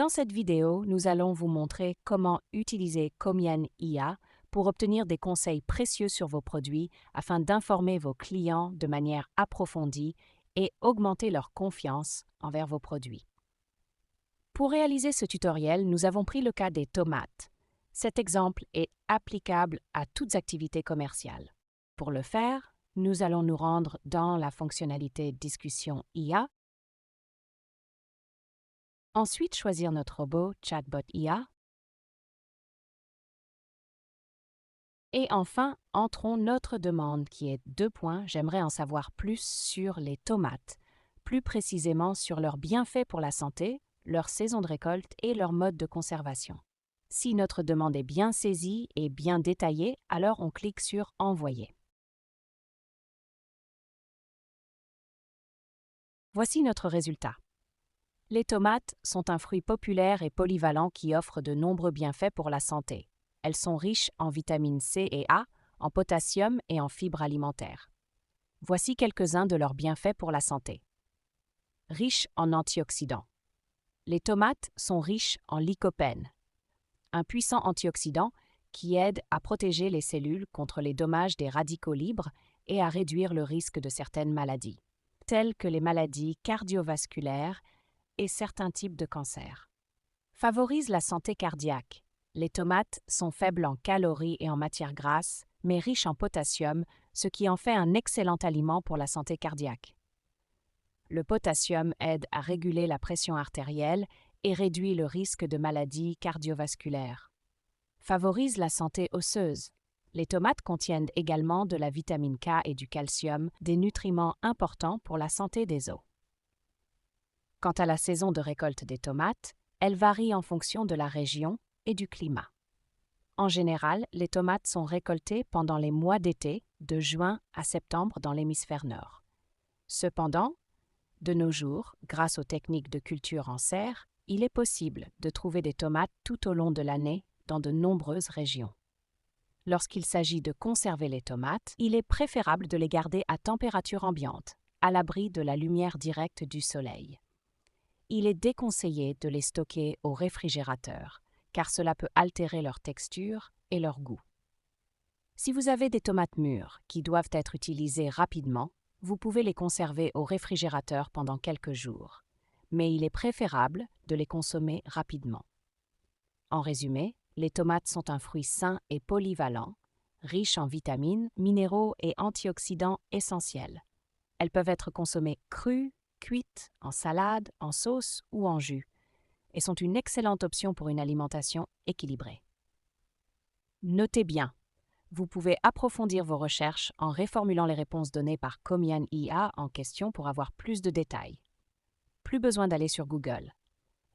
Dans cette vidéo, nous allons vous montrer comment utiliser Comian IA pour obtenir des conseils précieux sur vos produits afin d'informer vos clients de manière approfondie et augmenter leur confiance envers vos produits. Pour réaliser ce tutoriel, nous avons pris le cas des tomates. Cet exemple est applicable à toutes activités commerciales. Pour le faire, nous allons nous rendre dans la fonctionnalité Discussion IA. Ensuite, choisir notre robot Chatbot IA. Et enfin, entrons notre demande qui est : J'aimerais en savoir plus sur les tomates, plus précisément sur leurs bienfaits pour la santé, leur saison de récolte et leur mode de conservation. Si notre demande est bien saisie et bien détaillée, alors on clique sur Envoyer. Voici notre résultat. Les tomates sont un fruit populaire et polyvalent qui offre de nombreux bienfaits pour la santé. Elles sont riches en vitamines C et A, en potassium et en fibres alimentaires. Voici quelques-uns de leurs bienfaits pour la santé. Riches en antioxydants. Les tomates sont riches en lycopène, un puissant antioxydant qui aide à protéger les cellules contre les dommages des radicaux libres et à réduire le risque de certaines maladies, telles que les maladies cardiovasculaires et certains types de cancers. Favorise la santé cardiaque. Les tomates sont faibles en calories et en matières grasses, mais riches en potassium, ce qui en fait un excellent aliment pour la santé cardiaque. Le potassium aide à réguler la pression artérielle et réduit le risque de maladies cardiovasculaires. Favorise la santé osseuse. Les tomates contiennent également de la vitamine K et du calcium, des nutriments importants pour la santé des os. Quant à la saison de récolte des tomates, elle varie en fonction de la région et du climat. En général, les tomates sont récoltées pendant les mois d'été, de juin à septembre dans l'hémisphère nord. Cependant, de nos jours, grâce aux techniques de culture en serre, il est possible de trouver des tomates tout au long de l'année dans de nombreuses régions. Lorsqu'il s'agit de conserver les tomates, il est préférable de les garder à température ambiante, à l'abri de la lumière directe du soleil. Il est déconseillé de les stocker au réfrigérateur, car cela peut altérer leur texture et leur goût. Si vous avez des tomates mûres qui doivent être utilisées rapidement, vous pouvez les conserver au réfrigérateur pendant quelques jours, mais il est préférable de les consommer rapidement. En résumé, les tomates sont un fruit sain et polyvalent, riche en vitamines, minéraux et antioxydants essentiels. Elles peuvent être consommées crues, cuites, en salade, en sauce ou en jus, et sont une excellente option pour une alimentation équilibrée. Notez bien, vous pouvez approfondir vos recherches en reformulant les réponses données par Comian IA en question pour avoir plus de détails. Plus besoin d'aller sur Google.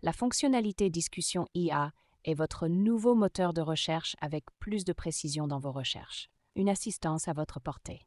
La fonctionnalité Discussion IA est votre nouveau moteur de recherche avec plus de précision dans vos recherches. Une assistance à votre portée.